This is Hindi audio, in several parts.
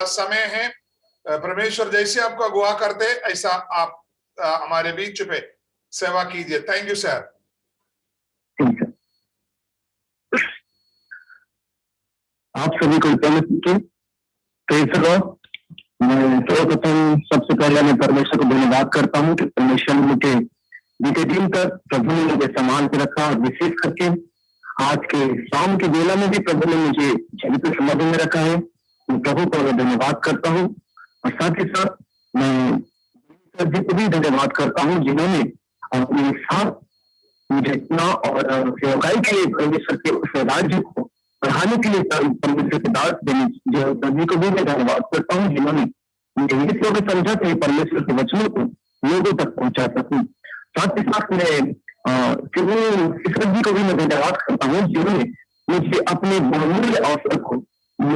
समय है। परमेश्वर जैसे आपको अगुवा करते ऐसा आप हमारे बीच पे सेवा कीजिए। Thank you sir. आप सभी को मैं सर्वप्रथम सबसे पहले मैं परमेश्वर को धन्यवाद करता हूँ कि परमेश्वर ने मुझे बीते दिन तक प्रभु ने मुझे संभाल के रखा और विशेष करके आज के शाम के बेला में भी प्रभु ने मुझे जीवित समाधि में रखा है। मैं प्रभु को धन्यवाद करता हूँ और साथ ही साथ मैं सर जी को भी धन्यवाद करता हूँ जिन्होंने अपने साथ मुझे इतना और सेवकाई के लिए परमेश्वर के उस राज्य को बढ़ाने के लिए परमेश्वर के दास देने जो सभी को भी मैं धन्यवाद करता हूँ जिन्होंने मुझे ये लोग समझा कि परमेश्वर के वचनों को लोगों तक पहुंचा सकूं। साथ ही साथ मैं शिक्षक जी को भी मैं धन्यवाद करता हूँ जिन्होंने मुझे अपने बहुमूल्य अवसर को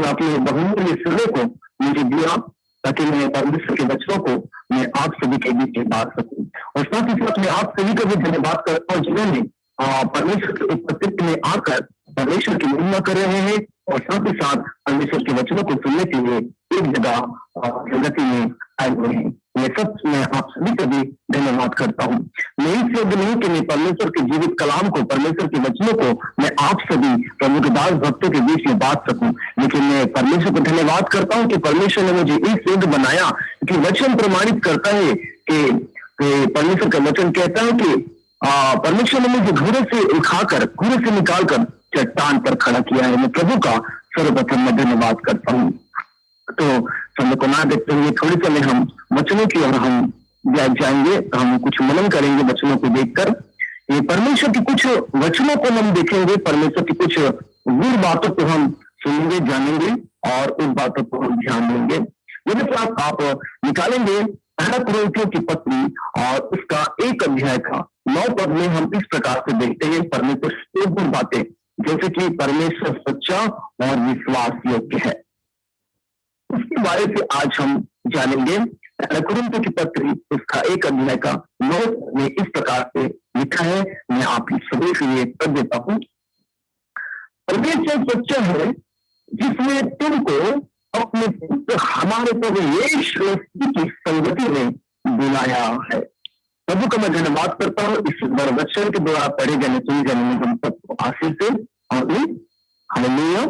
अपने बहुमूल्य समय को मुझे दिया ताकि मैं परमेश्वर के वचनों को मैं आप सभी के बीच में बांट सकूं। और साथ ही साथ मैं आप सभी को भी धन्यवाद करता हूँ जिन्होंने परमेश्वर के उपस्थिति में आकर परमेश्वर की महिमा कर रहे हैं और साथ ही साथ परमेश्वर के वचनों को सुनने के लिए एक जगह संगति में आए हुए हैं। ये सब मैं आप सभी का भी धन्यवाद करता हूँ। मैं इस योग्य नहीं कि मैं परमेश्वर के जीवित कलाम को परमेश्वर के वचनों को मैं आप सभी प्रभु के दास भक्तों के बीच में बांट सकूं, लेकिन मैं परमेश्वर को धन्यवाद करता हूँ कि परमेश्वर ने मुझे इस योग्य बनाया कि वचन प्रमाणित करता है कि परमेश्वर का वचन कहता है कि परमेश्वर ने मुझे घूरे से उठाकर घूरे से निकालकर चट्टान पर खड़ा किया है। मैं प्रभु का सर्वप्रथम मैं धन्यवाद करता हूँ। तो समय को ना देखते हुए थोड़ी समय हम वचनों की ओर हम जाएंगे, हम कुछ मनन करेंगे वचनों को देखकर। ये परमेश्वर की कुछ वचनों को हम देखेंगे, परमेश्वर की कुछ गुड़ बातों को हम सुनेंगे, जानेंगे और उन बातों को हम ध्यान देंगे। यदि आप निकालेंगे पहला कुरिन्थियों की पत्री और उसका 1 अध्याय का 9 पद में हम इस प्रकार से देखते हैं परमेश्वर से गुण बातें, जैसे कि परमेश्वर सच्चा और विश्वास योग्य है। उसके बारे से आज हम जानेंगे। कुरिन्थियों की पत्री उसका 1 अध्याय का 9 में इस प्रकार से लिखा है। मैं आप सभी के लिए पढ़ देता हूँ। परमेश्वर सच्चा है जिसमें तुमको अपने पुत्र हमारे प्रभु यीशु मसीह की संगति में बुलाया है। प्रभु का मैं धन्यवाद करता हूँ इस वचन के द्वारा पढ़े जाने सुने जाने में हम सबको आशीष से और हालेलुया।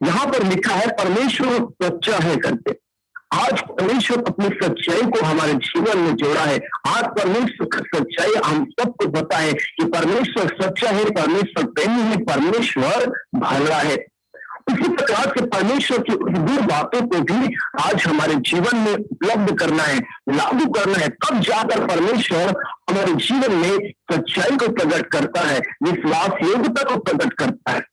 यहाँ पर लिखा है परमेश्वर सच्चा है करके। आज परमेश्वर अपनी सच्चाई को हमारे जीवन में जोड़ा है। आज परमेश्वर का सच्चाई हम सबको पता है कि परमेश्वर सच्चा है, परमेश्वर प्रेमी है, परमेश्वर भला है। उसी प्रकार से परमेश्वर की उस दूर बातों को भी आज हमारे जीवन में उपलब्ध करना है, लागू करना है, तब जाकर परमेश्वर हमारे जीवन में सच्चाई को प्रकट करता है, विश्वास योग्यता को प्रकट करता है।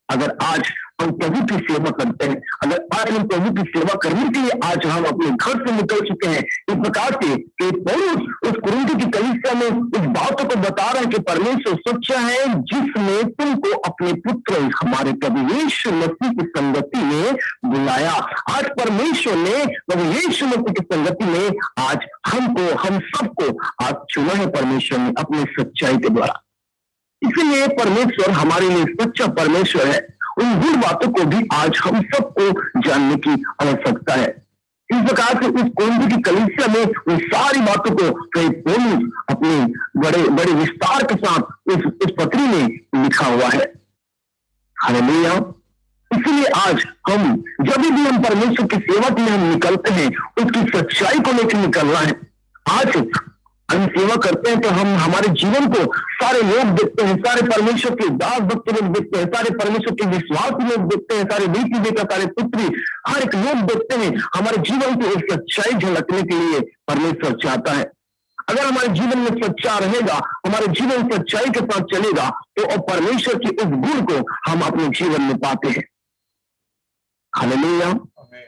अगर आज हम प्रभु की सेवा करते हैं, अगर आज हम प्रभु की सेवा करने के लिए आज हम अपने घर से निकल चुके हैं, इस प्रकार से कि पौलुस उस कुरिन्थियों की कलीसिया में इस बातों को बता रहा है कि परमेश्वर सच्चा है जिसने तुमको अपने पुत्र हमारे प्रभु यीशु मसीह की संगति में बुलाया। आज परमेश्वर ने प्रभु यीशु मसीह की संगति में आज हमको, हम सबको आज चुना है परमेश्वर ने अपनी सच्चाई के द्वारा। इसलिए परमेश्वर हमारे लिए सच्चा परमेश्वर है। उन गुण बातों को भी आज हम सबको जानने की आवश्यकता है। इस प्रकार से उस कुरिन्थ की कलीसिया में उन सारी बातों को पौलुस अपने बड़े बड़े विस्तार के साथ उस पत्री में लिखा हुआ है। हालेलुया। इसलिए आज हम जब भी हम परमेश्वर की सेवा के लिए हम निकलते हैं, उसकी सच्चाई को लेकर निकलना है। आज हम सेवा करते हैं तो हम हमारे जीवन को सारे लोग देखते हैं, सारे परमेश्वर के दास भक्त लोग देखते हैं, सारे परमेश्वर के विश्वास लोग देखते हैं, सारे बेटी बेटा, सारे पुत्री, हर एक लोग देखते हैं। हमारे जीवन की एक सच्चाई झलकने के लिए परमेश्वर चाहता है। अगर हमारे जीवन में सच्चा रहेगा, हमारे जीवन सच्चाई के साथ चलेगा, तो परमेश्वर की उस गुण को हम अपने जीवन में पाते हैं। हालेलुया।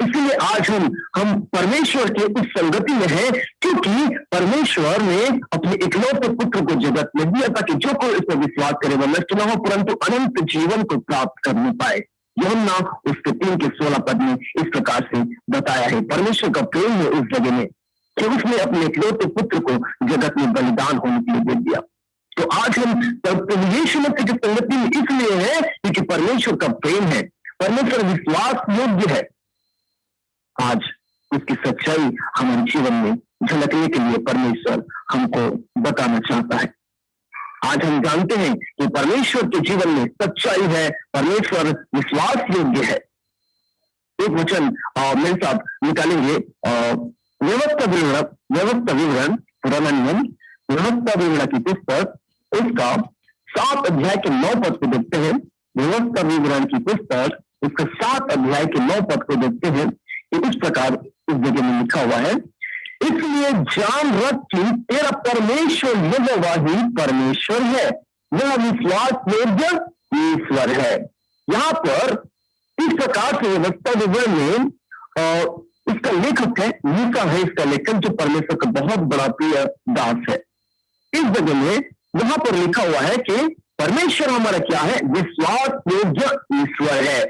इसलिए आज हम परमेश्वर के उस संगति में हैं, क्योंकि परमेश्वर ने अपने इकलौते पुत्र को जगत में दिया ताकि जो कोई इस पर विश्वास करे वह नष्ट न हो परंतु अनंत जीवन को प्राप्त करने पाए। यूहन्ना उसके 3 के 16 पद में इस प्रकार से बताया है। परमेश्वर का प्रेम है उस जगह में कि उसने अपने इकलौते पुत्र को जगत में बलिदान होने के लिए दे दिया। तो आज हम यीशु मसीह की संगति में इसलिए है क्योंकि परमेश्वर का प्रेम है, परमेश्वर विश्वास योग्य है। आज उसकी सच्चाई हमारे जीवन में झलकने के लिए परमेश्वर हमको बताना चाहता है। आज हम जानते हैं कि परमेश्वर के जीवन में सच्चाई है, परमेश्वर विश्वास योग्य है। एक वचन मेरे साथ निकालेंगे, व्यवस्था विवरण पुराना नियम व्यवस्था विवरण की पुस्तक उसका 7 अध्याय के 9 पद को देखते हैं। व्यवस्था विवरण की पुस्तक उसका 7 अध्याय के 9 पद को देखते हैं। इस प्रकार इस जगह में लिखा हुआ है, इसलिए जान रख कि तेरा परमेश्वर यहोवा ही परमेश्वर है, वह विश्वास योग्य ईश्वर है। यहाँ पर इस प्रकार से व्यवस्था विवरण में इसका लेखक है मूसा है, इसका लेखक जो परमेश्वर का बहुत बड़ा प्रिय दास है। इस जगह में यहाँ पर लिखा हुआ है कि परमेश्वर हमारा क्या है, विश्वास योग्य ईश्वर है।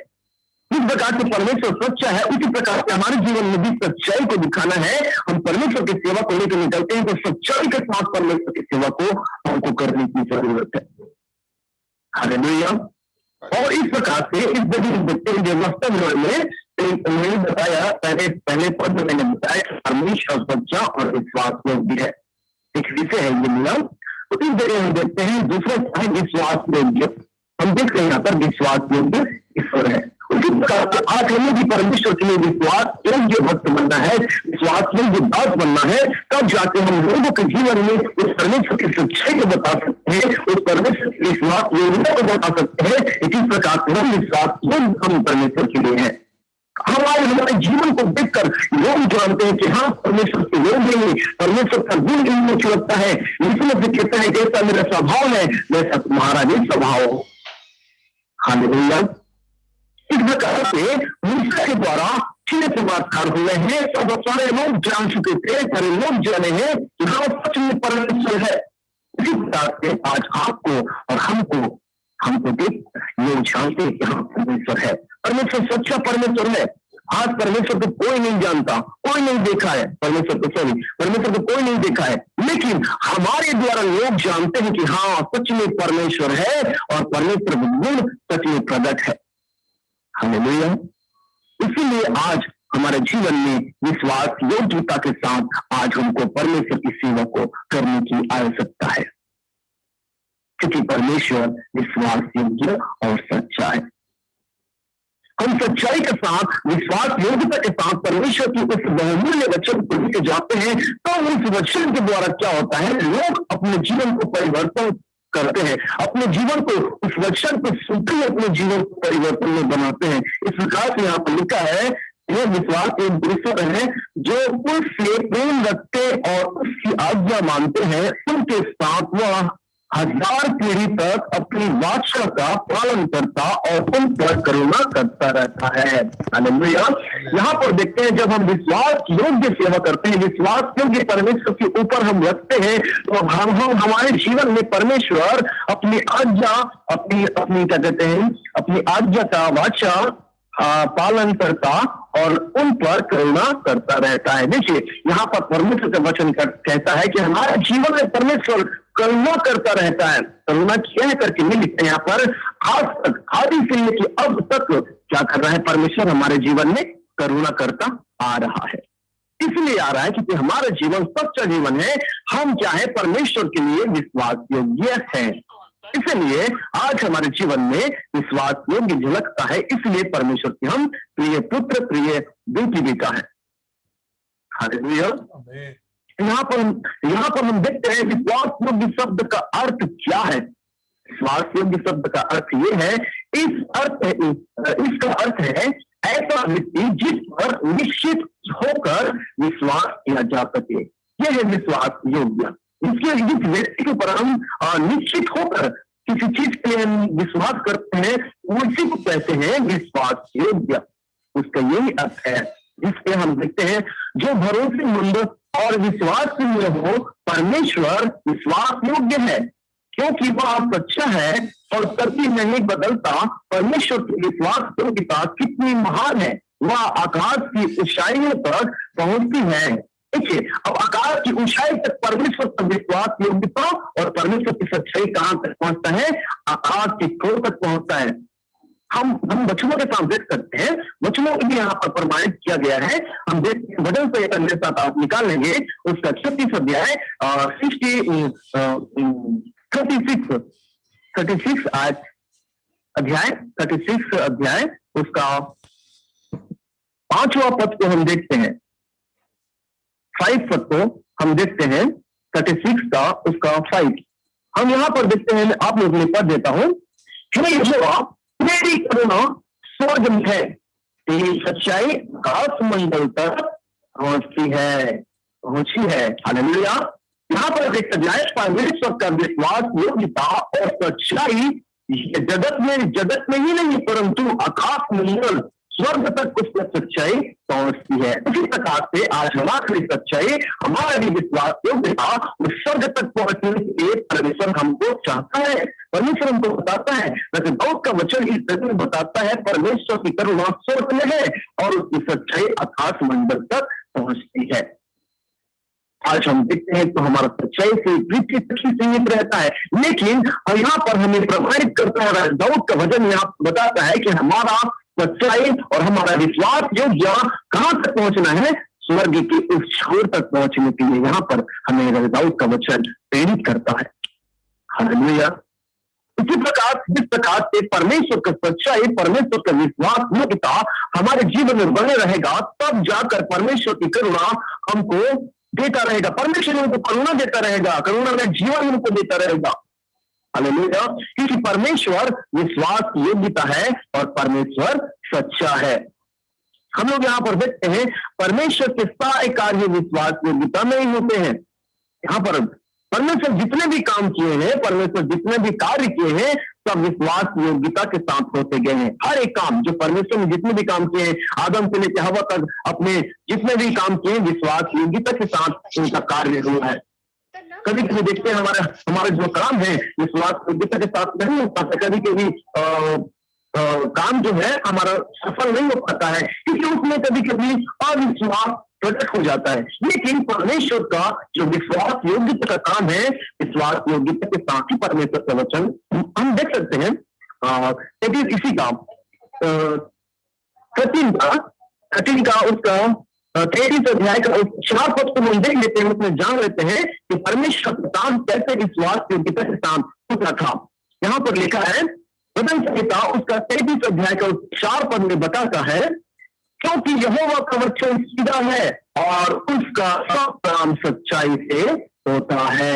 जिस प्रकार से परमेश्वर सच्चा है उसी प्रकार से हमारे जीवन में भी सच्चाई को दिखाना है। हम परमेश्वर की सेवा को लेकर निकलते हैं तो सच्चाई के साथ परमेश्वर की सेवा को हमको करने की जरूरत है। हालेलुया। और इस प्रकार से इस जगह देखते हैं व्यवस्था में मैंने बताया, पहले पद में मैंने बताया परमेश्वर सच्चा और विश्वास योग्य है, एक विषय है ये नियम। तो इस जगह हम देखते हैं दूसरा है विश्वास योग्य। हम देख रहे हैं यहाँ पर विश्वास योग्य ईश्वर है। उसी प्रकार से आज हमें भी परमेश्वर के लिए विश्वास योग्य भक्त बनना है, विश्वास योग्य दास बनना है, तब जाके हम लोगों के जीवन में उस परमेश्वर की सच्चाई को बता सकते हैं, उस परमेश्वर की विश्वास योग्यता को बता सकते हैं। इसी प्रकार से हम विश्वास योग्य हम परमेश्वर के लिए है। हमारे जीवन को देखकर लोग जानते हैं कि हाँ परमेश्वर के योग्य हैं, परमेश्वर का गुण इनमें छलकता है। इसमें से कहता है जैसा मेरा स्वभाव है वैसा तुम्हारा भी स्वभाव हो। हालेलुया। इस प्रकार से मूसा के द्वारा छह चमत्कार हुए हैं, सब सारे लोग जान चुके थे, सारे लोग जाने हैं कि हाँ सच में परमेश्वर है। इसी प्रकार से आज आपको और हमको देख लोग जानते हैं कि हाँ परमेश्वर है, परमेश्वर सच्चा परमेश्वर है। आज परमेश्वर को कोई नहीं जानता, कोई नहीं देखा है, परमेश्वर को कोई नहीं देखा है, लेकिन हमारे द्वारा लोग जानते हैं कि हाँ सच में परमेश्वर है और परमेश्वर का गुण सच में प्रकट है। हालेलुया। इसीलिए आज हमारे जीवन में विश्वास योग्यता के साथ आज हमको परमेश्वर की सेवा को करने की आवश्यकता है, क्योंकि परमेश्वर विश्वास योग्य और सच्चा है। हम सच्चाई के साथ विश्वास योग्यता के साथ परमेश्वर की उस बहुमूल्य वचन को लेकर जाते हैं, तो उस वचन के द्वारा क्या होता है, लोग अपने जीवन को परिवर्तन करते हैं, अपने जीवन को उस वचन को सुनते हुए अपने जीवन को परिवर्तन में बनाते हैं। इस प्रकार से यहाँ पर लिखा है यह विश्वास एक दूसरे है जो उससे प्रेम रखते और उसकी आज्ञा मानते हैं, उनके साथ वह 1000 पीढ़ी तक अपनी वाचा का पालन करता और उन पर करुणा करता रहता है। हालेलुया। यहाँ पर देखते हैं जब हम विश्वास योग्य सेवा करते हैं, विश्वास योग्य परमेश्वर के ऊपर हम रखते हैं, तो हम हमारे जीवन में परमेश्वर अपनी आज्ञा अपनी क्या कहते हैं, अपनी आज्ञा का वाचा पालन करता और उन पर करुणा करता रहता है। देखिए यहाँ पर परमेश्वर का वचन कहता है कि हमारे जीवन में परमेश्वर करुणा करता रहता है। करुणा क्या करके नहीं लिखते यहाँ पर, आज तक आदि से लेकर अब तक क्या कर रहा है परमेश्वर हमारे जीवन में करुणा करता आ रहा है। इसलिए आ रहा है क्योंकि हमारा जीवन सच्चा जीवन है, हम क्या है परमेश्वर के लिए विश्वास योग्य है। इसलिए आज हमारे जीवन में विश्वास योग्य झलकता है, इसलिए परमेश्वर के हम प्रिय पुत्र प्रिय बेटी बेटा है। हालेलुया। यहाँ पर हम देखते हैं विश्वास योग्य शब्द का अर्थ क्या है। विश्वास योग्य शब्द का अर्थ ये है, इसका अर्थ है ऐसा व्यक्ति जिस पर निश्चित होकर विश्वास किया जा सके, यह है विश्वास योग्य। जिस व्यक्ति के ऊपर हम निश्चित होकर किसी चीज के लिए हम विश्वास करते हैं, उसी को कहते हैं विश्वास योग्य। उसका यही अर्थ है। जिसपे हम देखते हैं जो भरोसेमंद और विश्वासनीय हो, परमेश्वर विश्वास योग्य है, क्योंकि वह सच्चा है और कभी नहीं बदलता। परमेश्वर की विश्वास योग्यता कितनी महान है, वह आकाश की ऊंचाइयों तक पहुंचती है। देखिए अब आकाश की ऊंचाई तक परमेश्वर का विश्वास योग्यता और परमेश्वर की सच्चाई कहां तक पहुंचता है, आकाश की कोर तक पहुंचता है। हम वचनों के साथ देख सकते हैं, वचनों को भी यहाँ पर प्रमाणित किया गया है। हम देखते हैं वचन से मेरे साथ आप निकाल लेंगे उसका 36 अध्याय 36 अध्याय उसका 5वां पद को हम देखते हैं, 5 पद को हम देखते हैं, 36 का उसका 5 हम यहाँ पर देखते हैं। आप लोगों में पद देता हूं, हे यहोवा मेरी करुणा स्वर्ग में है, तेरी सच्चाई आकाश मंडल तक पहुंची है। हालेलुया। यहाँ पर देखा जाए परमेश्वर का विश्वास, योग्यता और सच्चाई जगत में ही नहीं परंतु आकाश मंडल स्वर्ग तक उसकी सच्चाई पहुंचती है। इसी प्रकार से आज हमारी सच्चाई, हमारा भी विश्वास, योग्यता उस स्वर्ग तक पहुंचने के लिए परमेश्वर हमको चाहता है, परमेश्वर हमको बताता है। वैसे दाऊद का वचन इस तरह में बताता है, परमेश्वर की करुणा स्वर्ग में है और उसकी सच्चाई आकाश मंडल तक पहुंचती है। आज हम देखते हैं तो हमारा सच्चाई से पृथ्वी तक ही सीमित रहता है, लेकिन यहाँ पर हमें प्रमाणित करता है, दाऊद का वचन यहाँ बताता है कि हमारा सच्चाई और हमारा विश्वास योग्य कहां तक पहुंचना है, स्वर्ग की उस छोर तक पहुंचने के लिए यहाँ पर हमें दाऊद का वचन प्रेरित करता है। हालेलुया। इसी प्रकार जिस प्रकार से परमेश्वर का सच्चाई, परमेश्वर का विश्वास, योग्यता हमारे जीवन में बने रहेगा, तब जाकर परमेश्वर की करुणा हमको देता रहेगा, परमेश्वर हमको करुणा देता रहेगा, करुणा में जीवन हमको देता रहेगा। हालेलुया। क्योंकि परमेश्वर विश्वास योग्यता है और परमेश्वर सच्चा है। हम लोग यहाँ पर देखते हैं परमेश्वर के सारे कार्य विश्वास योग्यता में ही होते हैं। यहाँ पर परमेश्वर जितने भी काम किए हैं, परमेश्वर जितने भी कार्य किए हैं, सब विश्वास योग्यता के साथ होते गए हैं। हर एक काम जो परमेश्वर ने जितने भी काम किए हैं, आदम से लेकर हवा तक अपने जितने भी काम किए, विश्वास योग्यता के साथ उनका कार्य हुआ है। कभी कभी देखते हैं हमारा जो काम है विश्वास योग्यता के साथ नहीं हो पाता, कभी कभी काम जो है हमारा सफल नहीं हो पाता है, क्योंकि उसमें कभी कभी अविश्वास प्रकट हो जाता है। लेकिन परमेश्वर का जो विश्वास योग्यता का काम है, विश्वास योग्यता के साथ ही परमेश्वर का वचन हम देख सकते हैं। इसी का 13 का उसका 33 अध्याय का 4 पद को हम देख लेते हैं, उसमें जान लेते हैं कि परमेश्वर का काम कैसे विश्वास योग्यता के साथ होता था। यहाँ पर लिखा है वचन संहिता उसका 33 अध्याय का 4 पद में बताता है, क्योंकि यहोवा का वचन सीधा है और उसका सब काम सच्चाई से होता है।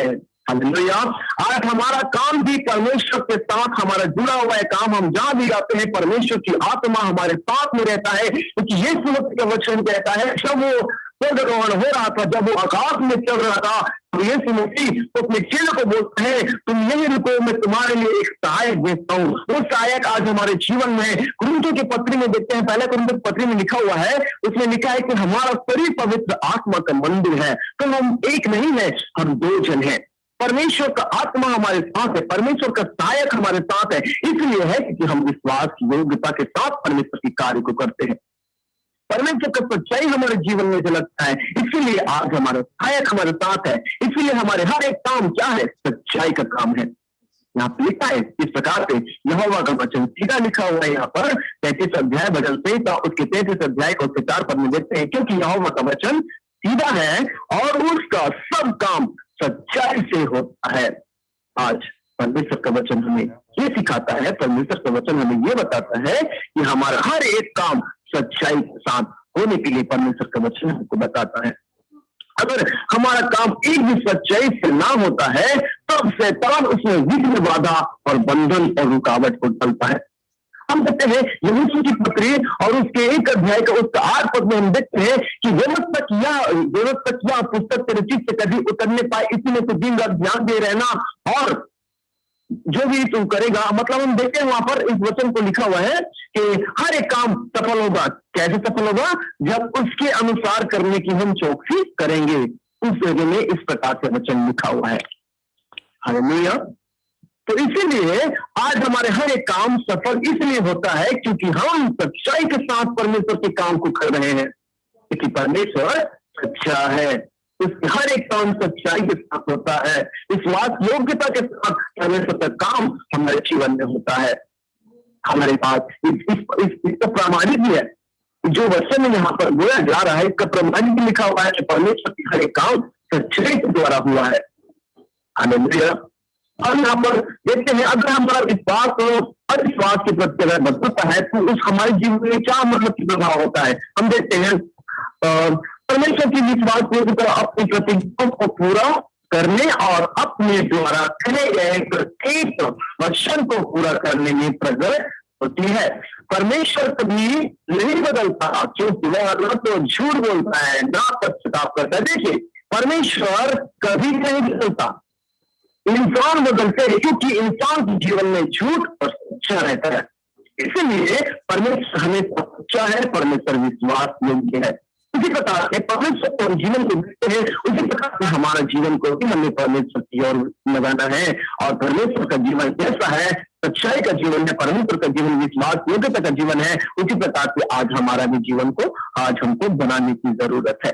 हालेलुया। आज हमारा काम भी परमेश्वर के साथ हमारा जुड़ा हुआ है काम। हम जहां भी जाते हैं परमेश्वर की आत्मा हमारे साथ में रहता है, क्योंकि यीशु मसीह का वचन कहता है, जब वो स्वर्गारोहण हो रहा था, जब वो आकाश में चल रहा था, तो यीशु मसीह तो अपने चेलों को बोलते हैं, तुम यही रुको, मैं तुम्हारे लिए एक सहायक भेजता हूँ। वो सहायक आज हमारे जीवन में कुरिन्थियों की पत्री में देखते हैं, पहले कुरिन्थियों की पत्री में लिखा हुआ है, उसमें लिखा है कि हमारा शरीर पवित्र आत्मा का मंदिर है। तो हम एक नहीं है, हम 2 जन हैं। परमेश्वर का आत्मा हमारे साथ है, परमेश्वर का सहायक हमारे साथ है। इसलिए है क्योंकि हम विश्वास की योग्यता के साथ परमेश्वर के कार्य को करते हैं। परमेश्वर का सच्चाई हमारे जीवन में झलकता है, इसीलिए आज हमारा सहायक हमारे साथ है। इसलिए हमारे हर एक काम क्या है, सच्चाई का काम है। यहाँ पे लिखा है इस प्रकार से, यहोवा का वचन सीधा लिखा हुआ है। यहाँ पर 33 अध्याय वचन संहिता उसके 33 अध्याय को 4 पद में देखते हैं, क्योंकि यहोवा का वचन सीधा है और उसका सब काम सच्चाई से होता है। आज परमेश्वर का वचन हमें ये सिखाता है, परमेश्वर का वचन हमें ये बताता है कि हमारा हर एक काम सच्चाई के साथ होने के लिए परमेश्वर का वचन हमको बताता है। अगर हमारा काम एक भी सच्चाई से ना होता है, तब शैतान उसमें विघ्न, बाधा और बंधन और रुकावट को डालता है। हम देखते हैं यहोशू की पत्री और उसके 1 अध्याय का उसका 8 पद में हम देखते हैं कि जब तक यह पुस्तक तेरे चित्त से कभी उतरने पाए, इसमें तो दिन रात ध्यान दे रहना और जो भी तू करेगा। मतलब हम देखते हैं वहां पर इस वचन को लिखा हुआ है कि हर एक काम सफल होगा। कैसे सफल होगा? जब उसके अनुसार करने की हम चौकसी करेंगे। उस जगह में इस प्रकार से वचन लिखा हुआ है। हालेलुया। तो इसीलिए आज हमारे हर एक काम सफल इसलिए होता है क्योंकि हम सच्चाई के साथ परमेश्वर के काम को कर रहे हैं, क्योंकि परमेश्वर सच्चा है। उसके हर एक काम सच्चाई के साथ होता है, विश्वास योग्यता के साथ परमेश्वर का काम हमारे जीवन में होता है। हमारे पास इसका प्रमाणित भी है। जो वचन यहाँ पर बोला जा रहा है इसका प्रमाणित भी लिखा हुआ है कि परमेश्वर की हर एक काम सच्चाई के द्वारा हुआ है। हालेलुया। और यहाँ पर देखते हैं अगर हमारा विश्वास अविश्वास के प्रति अगर बदलता है तो उस हमारे जीवन में क्या मतलब प्रभाव होता है। हम देखते हैं परमेश्वर की विश्वास योग्यता अपनी प्रतिज्ञाओं को पूरा करने और अपने द्वारा कहे गए प्रत्येक वचन को पूरा करने में प्रगट होती है। परमेश्वर कभी नहीं बदलता क्योंकि वह न तो झूठ बोलता है ना पश्चाताप करता है। देखिए परमेश्वर कभी नहीं बदलता, इंसान बदलते हैं क्योंकि इंसान के जीवन में झूठ और सच्चा रहता है। इसलिए परमेश्वर हमेशा सच्चा है, परमेश्वर विश्वास योग्य है। उसी प्रकार से परमेश्वर को जीवन को देखते हैं, उसी प्रकार से हमारा जीवन को भी हमें परमेश्वर की ओर लगाना है। और परमेश्वर का जीवन कैसा है? सच्चाई का जीवन है, परमेश्वर का जीवन विश्वास योग्यता का जीवन है। उसी प्रकार से आज हमारा भी जीवन को आज हमको बनाने की जरूरत है।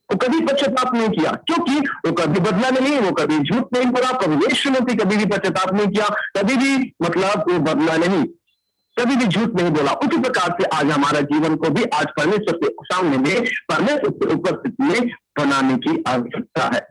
वो कभी पश्चाताप नहीं किया क्योंकि वो कभी बदला नहीं, वो कभी झूठ नहीं बोला, प्रभु यीशु मसीह कभी भी पश्चाताप नहीं किया, कभी भी मतलब वो बदला नहीं, कभी भी झूठ नहीं बोला। उसी प्रकार से आज हमारा जीवन को भी आज परमेश्वर के सामने में परमेश्वर की उपस्थिति में बनाने की आवश्यकता है।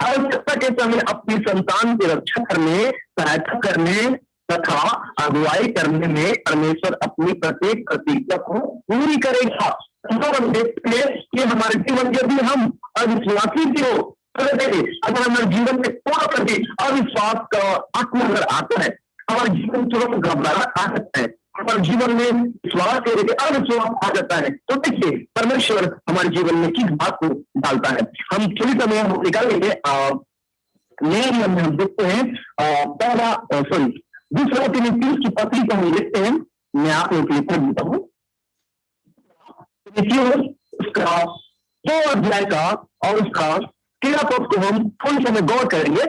आवश्यकता के समय अपनी संतान की रक्षा करने, सहायता करने तथा अगुवाई करने में परमेश्वर अपनी प्रत्येक प्रतिज्ञा को पूरी करेगा। हम देखते हैं कि हमारे जीवन यदि हम अविश्वासी भी हो, अगर हमारे जीवन में थोड़ा प्रति अविश्वास का आत्मा अगर आता है, हमारे जीवन तुरंत घबराहट आ सकता है, हमारे जीवन में विश्वास के अविश्वास आ जाता है। तो देखिए परमेश्वर हमारे जीवन में किस बात को डालता है। हम थोड़ी समय हम निकालेंगे, हम देखते हैं दूसरा तीमुथियुस की पत्री को हम देखते हैं। मैं आप लोग लिख देता हूँ उसका 2 अध्याय का और उसका 13 पद को हम थोड़ी समय गौर करेंगे।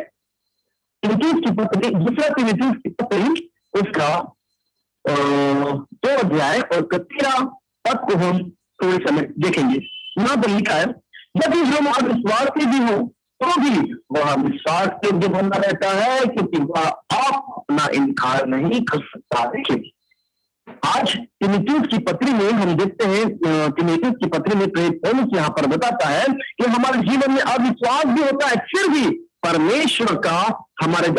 तीमुथियुस की पत्री, दूसरा तीमुथियुस की पत्री उसका 2 अध्याय और 13 पद को हम थोड़े समय देखेंगे। यहाँ पर लिखा है यदि हम अविश्वासी भी हो तो भी वह विश्वास योग्य बना रहता है क्योंकि वह आप अपना इनकार नहीं कर सकता। देखिए आज तीमुथियुस की पत्री में हम देखते हैं, तीमुथियुस की पत्री में प्रेरित पौलुस यहाँ पर बताता है कि हमारे जीवन में अविश्वास भी होता है, फिर भी परमेश्वर का हमारे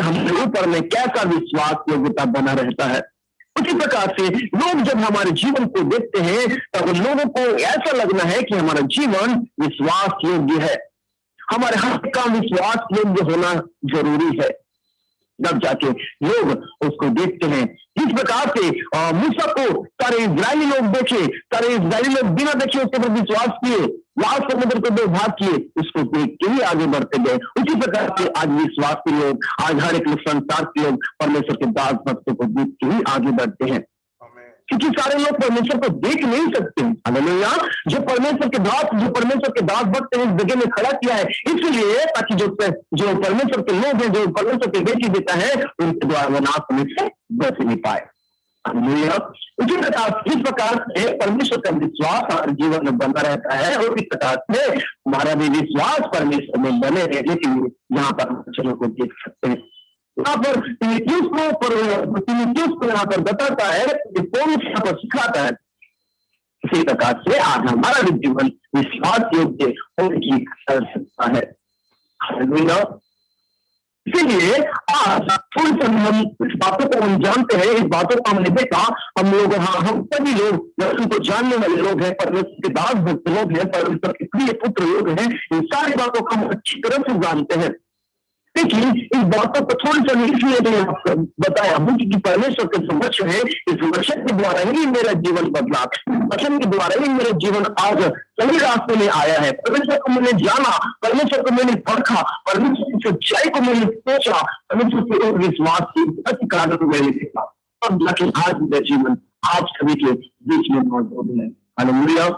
ऊपर में कैसा विश्वास योग्यता बना रहता है। उसी प्रकार से लोग जब हमारे जीवन को देखते हैं तब लोगों को ऐसा लगना है कि हमारा जीवन विश्वास योग्य है, हमारे हर काम विश्वास योग्य होना जरूरी है, तब जाके लोग उसको देखते हैं। जिस प्रकार से मूसा को सारे इजरायली लोग देखे, सारे इजरायली लोग बिना देखे उसके पर विश्वास किए, लाल समुद्र को 2 भाग किए, उसको देख के ही आगे बढ़ते गए। उसी प्रकार से आज विश्वासी लोग, आज हर एक संसार के लोग परमेश्वर के दास भक्तों को देख के ही आगे बढ़ते हैं, क्योंकि सारे लोग परमेश्वर को देख नहीं सकते। हालेलुया। जो परमेश्वर के दास भक्त इस जगह में खड़ा किया है इसलिए ताकि जो परमेश्वर के लोग हैं, जो परमेश्वर के बेटी देता है, उनके द्वारा वो नाश होने से बच नहीं पाए। हालेलुया। उसी प्रकार जिस प्रकार से परमेश्वर का विश्वास हमारे जीवन में बना रहता है और इस प्रकार से हमारा भी विश्वास परमेश्वर में बने रहने के लिए यहाँ पर चलो को देख सकते हैं। यहाँ पर तीमुथियुस को यहाँ पर बताता है, पौलुस यहाँ पर सिखाता है। इसी प्रकार से आज हमारा भी जीवन विश्वास योग्य होने की आवश्यकता है। हालेलुया। इसीलिए आज थोड़ी सी हम इस बातों को हम जानते हैं, इस बातों को हमने देखा, हम सभी लोग उनको जानने वाले लोग हैं, परमेश्वर के दास भक्त लोग हैं, परमेश्वर के प्रिय पुत्र लोग हैं, इन सारी बातों को हम अच्छी तरह से जानते हैं। देखिए इस बातों को थोड़ी सी इसलिए मैं बताया हूँ क्योंकि परमेश्वर के जो वचन है, इस वचन के द्वारा ही मेरा जीवन बदला, वचन के द्वारा ही मेरा जीवन आज सही रास्ते में आया है। परमेश्वर को मैंने जाना, परमेश्वर को मैंने परखा, परमेश्वर की सच्चाई को मैंने सोचा, परमेश्वर के विश्वास की कारण को मैंने देखा, और जाके आज मेरा जीवन आप सभी के बीच में मौजूद है। हालेलुया।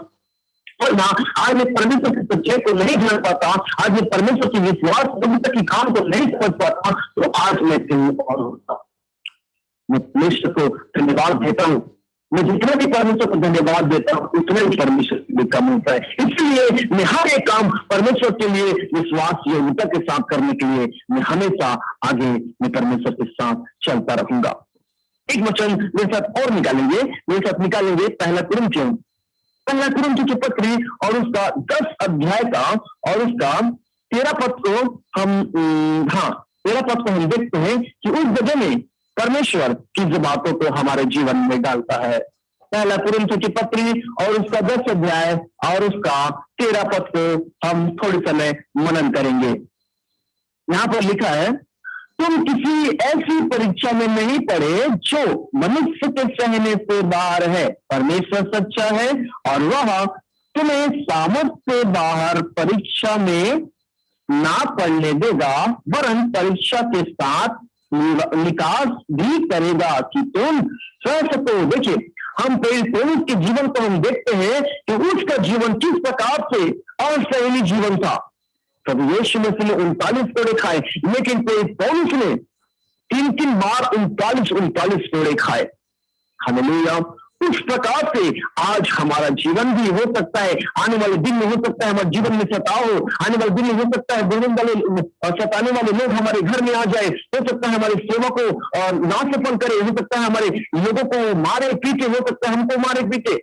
और ना आज मैं परमेश्वर की सच्चाई को नहीं जान पाता, आज मैं परमेश्वर की विश्वास की काम को नहीं समझ पाता, तो आज मैं कहीं और होता। मैं परमेश्वर को धन्यवाद देता हूँ, मैं जितना भी परमेश्वर को धन्यवाद देता हूँ उतना ही परमेश्वर के लिए कम होता है। इसलिए मैं हर एक काम परमेश्वर के लिए विश्वास योग्यता के साथ करने के लिए मैं हमेशा आगे मैं परमेश्वर के साथ चलता रहूंगा। एक वचन मेरे साथ और निकालेंगे, मेरे साथ निकालेंगे पहला कुरिन्थियों की पत्री और उसका 10 अध्याय का और उसका 13 पद को हम 13 पद को हम देखते हैं कि उस जगह में परमेश्वर की जो बातों को हमारे जीवन में डालता है। पहला कुरिन्थियों की पत्री और उसका 10 अध्याय और उसका 13 पद को हम थोड़े समय मनन करेंगे। यहां पर लिखा है, तुम किसी ऐसी परीक्षा में नहीं पड़े जो मनुष्य के सहने से बाहर है। परमेश्वर सच्चा है और वह तुम्हें सामर्थ्य से बाहर परीक्षा में ना पड़ने देगा, वरन परीक्षा के साथ निकास भी करेगा कि तुम सह सको। देखिए, हम पौलुस के जीवन को हम देखते हैं कि उसका जीवन किस प्रकार से असहनीय जीवन था। प्रभु यीशु मसीह ने 39 कोड़े खाए, लेकिन पौलुस ने 3 बार 39 कोड़े खाए। हालेलुया। उस प्रकार से आज हमारा जीवन भी हो सकता है, आने वाले दिन में हो सकता है हमारे जीवन में सताव हो, आने वाले दिन में हो सकता है सताने वाले लोग हमारे घर में आ जाए, हो सकता है हमारे सेवा को नासफल करे, हो सकता है हमारे लोगों को मारे पीटे, हो सकता है हमको मारे पीटे।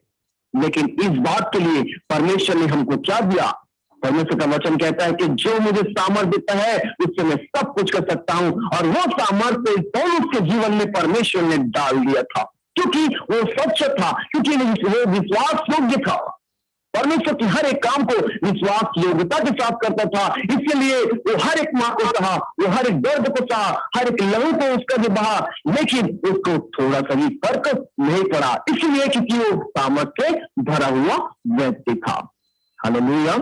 लेकिन इस बात के लिए परमेश्वर ने हमको क्या दिया? परमेश्वर का वचन कहता है कि जो मुझे सामर्थ्य देता है उससे मैं सब कुछ कर सकता हूं, और वो सामर्थ्य पौलुस के जीवन में परमेश्वर ने डाल दिया था, क्योंकि वो सच्चा था, क्योंकि वो विश्वास योग्य था। परमेश्वर की हर एक काम को विश्वास योग्यता के साथ करता था, इसलिए वो हर एक मां को सहा, वो हर एक दर्द को सहा, हर एक लहू को उसका जो बहा, लेकिन उसको थोड़ा सा भी फर्क नहीं पड़ा, इसलिए क्योंकि वो सामर्थ्य से भरा हुआ व्यक्ति था। हालेलुया।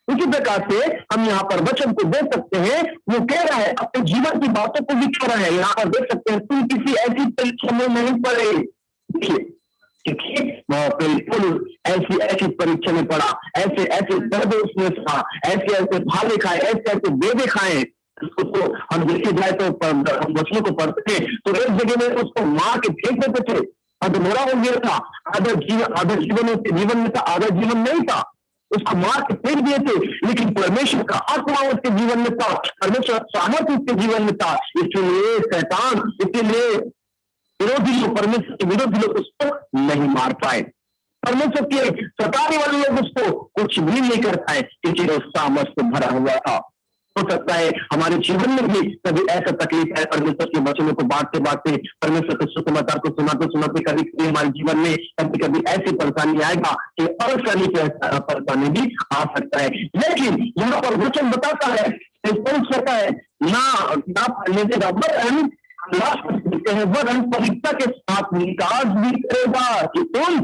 उसी प्रकार से हम यहाँ पर वचन को देख सकते हैं, वो कह रहा है अपने जीवन की बातों को भी कह रहा है। यहाँ पर देख सकते हैं, तुम किसी ऐसी परीक्षा में नहीं पड़े। देखिए, ऐसी परीक्षा में पड़ा, ऐसे दर्द उसमें था, ऐसे भाले खाए, ऐसे बेबे खाए। उसको हम देखे जाए तो वचनों को पढ़ते थे तो एक जगह में उसको मार के फेंक देते थे, अधमोरा हो गया था, आधा जीवन उसके जीवन में था, आधा जीवन नहीं था, उसको मार के फेंक दिए थे। लेकिन परमेश्वर का आत्मा उसके जीवन में था, परमेश्वर सामर्थ्य उसके जीवन में था, इसलिए शैतान, इसलिए विरोधी लोग, परमेश्वर के विरोधी लोग उसको नहीं मार पाए, परमेश्वर के सताने वाले लोग उसको कुछ भी नहीं कर पाए, क्योंकि वो सामर्थ्य से भरा हुआ था। हो सकता है हमारे जीवन में भी कभी ऐसा तकलीफ है, परमेश्वर के वचनों को बांटते बांटते, परमेश्वर के सुसमाचार को सुनाते कभी हमारे जीवन में कभी ऐसी परेशानी आएगा कि परेशानी भी आ सकता है। लेकिन यहाँ पर वचन बताता है, कहता है ना पढ़ने देगा, वरन परीक्षा के साथ निकास भी करेगा कि तुम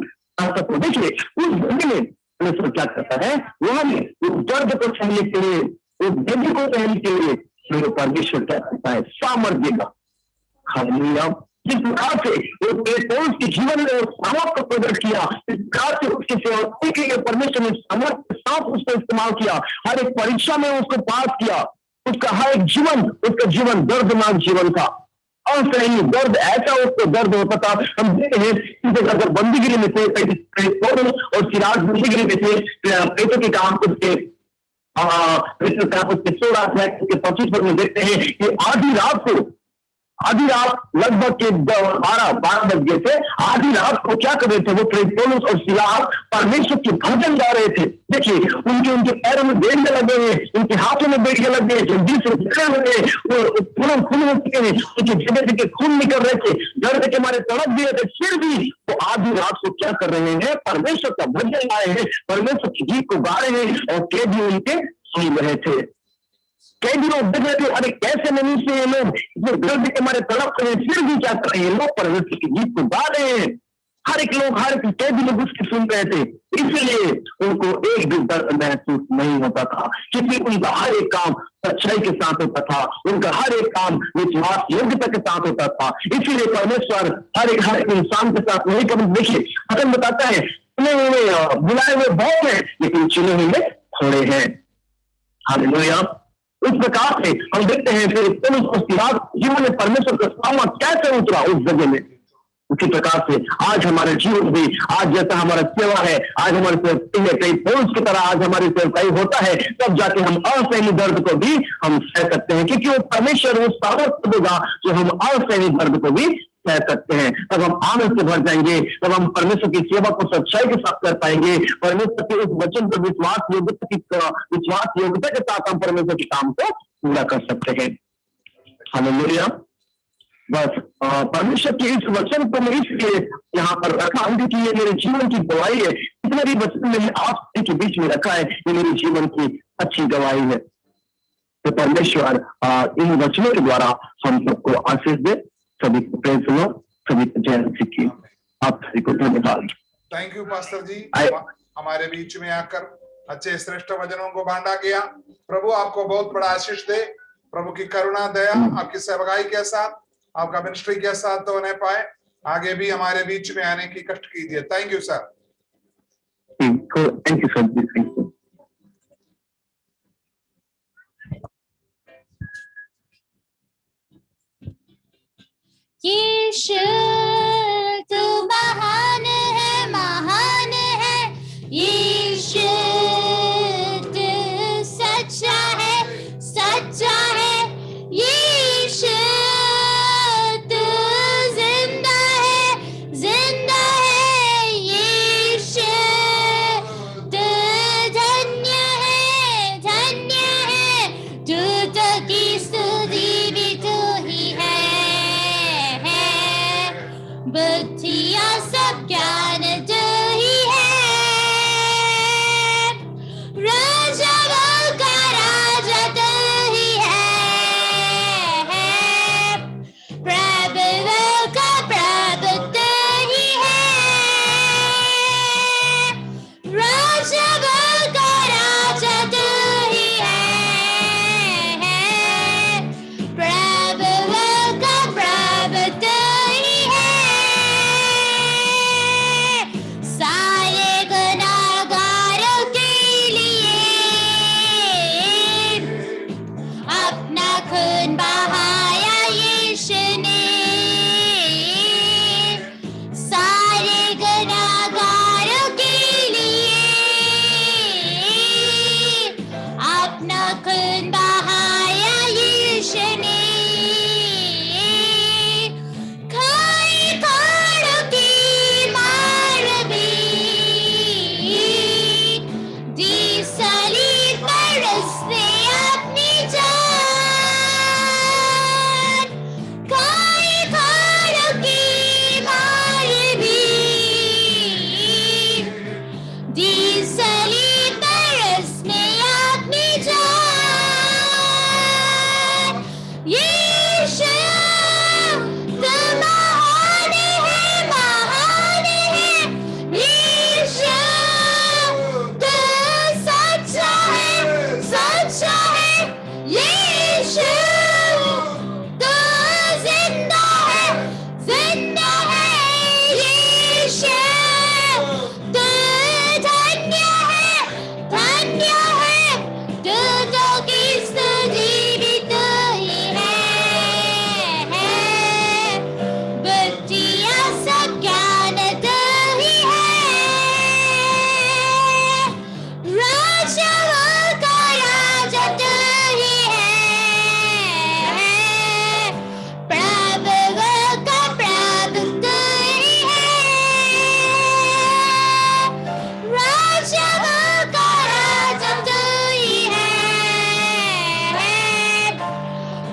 सको। देखिए, उस जगह में परमेश्वर क्या करता है, वो हमें उस दर्द को सहने के लिए, उस बेबी को सहने के लिए मेरे परमेश्वर क्या करता है, सामर्थ्य देगा। हालेलुया। जिस प्रकार से पौलुस के जीवन में सामर्थ्य को प्रकट किया, इस प्रकार से उसकी सेवा के लिए परमेश्वर ने सामर्थ्य के साथ उसको इस्तेमाल किया, हर एक परीक्षा में उसको पास किया। उसका हर एक जीवन, उसका जीवन दर्दनाक जीवन था, असहनीय दर्द, ऐसा उसको दर्द होता था। हम देखते हैं अगर बंदीगिरी में थे और सिराज बंदीगिरी में थे, पेटों के काम करते 25 में देखते हैं कि आधी रात लगभग के 12 बज गए थे। आधी रात को क्या कर रहे थे, वो पौलुस और सिलास परमेश्वर के भजन गा रहे थे। देखिए, उनके पैरों में बेड़ियां लगे हैं, उनके हाथों में बेड़ियां लगे हैं, जल्दी से लगे, वो खून हो चुके हैं, उनके जगह जगह खून निकल रहे थे, दर्द के मारे तड़प दिए थे, फिर भी वो आधी रात को क्या कर रहे हैं, परमेश्वर का भजन गाए हैं, परमेश्वर के गीत को गा रहे हैं, और कैदी उनके सुन रहे थे। कई दिनों देख रहे थे, अरे कैसे नहीं से ये लोग जो दर्द के मारे तड़प रहे हैं, फिर भी क्या कर रहे हैं, लोग परमेश्वर के गीत को गा रहे हैं। हर एक कैदी लोग उसकी सुन रहे थे, इसलिए उनको एक भी दर्द महसूस नहीं होता था, क्योंकि उनका हर एक काम सच्चाई के साथ होता था, उनका हर एक काम विश्वास योग्यता के साथ होता था। इसीलिए परमेश्वर हर एक इंसान के साथ नहीं कभी, देखिए वचन बताता है, चुने हुए बुलाए हुए बहुत हैं, लेकिन चुने हुए थोड़े हैं। हालेलुया। उस प्रकार से हम देखते हैं फिर जीवन में परमेश्वर का सामना कैसे उतरा उस जगह में। उसी प्रकार से आज हमारे जीवन भी, आज जैसा हमारा सेवा है, आज हमारे कई पौलुस की तरह आज हमारी सेवकाई होता है, तब जाके हम असहनीय दर्द को भी हम सह सकते हैं, क्योंकि वो परमेश्वर वो सामर्थ्य देगा जो हम असहनीय दर्द को भी कह सकते हैं, तब हम आनंद से भर जाएंगे, तब हम परमेश्वर की सेवा को सच्चाई के साथ कर पाएंगे। परमेश्वर के उस वचन पर विश्वास योग्यता के साथ हम परमेश्वर के काम को पूरा कर सकते हैं। हालेलुया। बस परमेश्वर के इस वचन को मैं इसलिए यहाँ पर रखा हूं क्योंकि ये मेरे जीवन की गवाही है। इतने भी वचन मैंने आप के बीच में रखा है, ये मेरे जीवन की अच्छी गवाही है। तो परमेश्वर इन वचनों के द्वारा हम सबको आशीष दे। सभी को प्रेज लो, सभी को जय मसीह की। आप सभी को धन्यवाद। थैंक यू पास्टर जी, हमारे बीच में आकर अच्छे श्रेष्ठ वचनों को बांटा गया। प्रभु आपको बहुत बड़ा आशीष दे। प्रभु की करुणा दया आपकी सेवकाई के साथ, आपका मिनिस्ट्री के साथ तो होने पाए। आगे भी हमारे बीच में आने की कष्ट कीजिए। Thank you sir. Thank you sir. Thank you. Yeshu तू महान है, महान है। यीशु तू सच्चा है, सच्चा है। यीशु तू जिंदा है, जिंदा है। यीशु तू धन्य है, धन्य है। दूतों की स्तुति भी तू ही है। बुद्धिया सब ज्ञान तू ही है। राजाओं का राजा तू ही है। प्रभुओं का प्रभु तू ही है। राजाओं का राजा तू ही है। प्रभुओं का प्रभु तू ही है। सारे गुनाहगारों के लिए अपना खून बहाया यीशु ने। सारे गुनाहगारों के लिए अपना खून बहाया यीशु ने। खाई खाड़ों की मार भी दी सलीब पर उसने अपनी जान। खाई खाड़ों की मार भी दी सलीब पर उसने अपनी जान। यीशु तू महान है, महान है। यीशु तू सच्चा है, सच्चा है। यीशु तू जिंदा है, जिंदा है। यीशु तू धन्य है, धन्य है। दूतों की स्तुति भी तू ही है। बुद्धिया सब ज्ञान तू ही है। राजाओं का राजा तू ही है। प्रभुओं का प्रभु तू ही है। राजाओं का राजा तू ही है।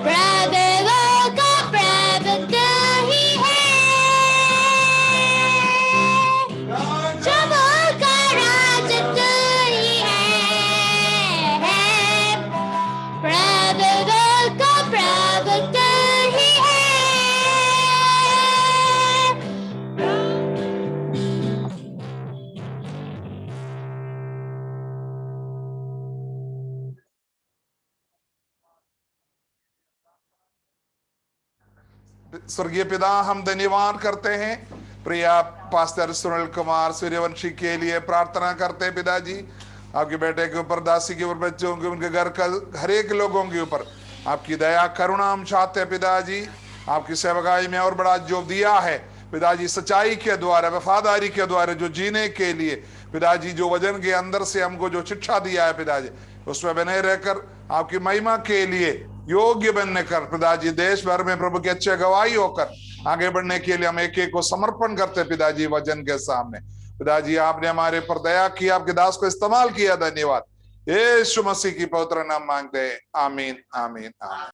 प्रभुओं का प्रभु तू ही है। राजाओं का राजा तू ही है। प्रभुओं का प्रभु तू ही है। स्वर्गीय पिता, हम धन्यवाद करते हैं प्रिया पास्टर सुनील कुमार सूर्यवंशी के लिए प्रार्थना करते हैं। पिताजी आपके बेटे के ऊपर, दासी के ऊपर, बच्चों के, उनके घर का हर एक लोगों के ऊपर आपकी दया करुणा हम चाहते हैं। पिताजी आपकी सेवकाई में और बड़ा जो दिया है पिताजी, सच्चाई के द्वारा, वफादारी के द्वारा जो जीने के लिए पिताजी, जो वजन के अंदर से हमको जो शिक्षा दिया है पिताजी, उसमें बने रहकर आपकी महिमा के लिए योग्य बनने कर पिताजी, देश भर में प्रभु की अच्छे गवाही होकर आगे बढ़ने के लिए हम एक एक को समर्पण करते पिताजी वचन के सामने। पिताजी आपने हमारे पर दया की, आपके दास को इस्तेमाल किया, धन्यवाद। यीशु मसीह की पवित्र नाम मांगते हैं, आमीन आमीन आमीन।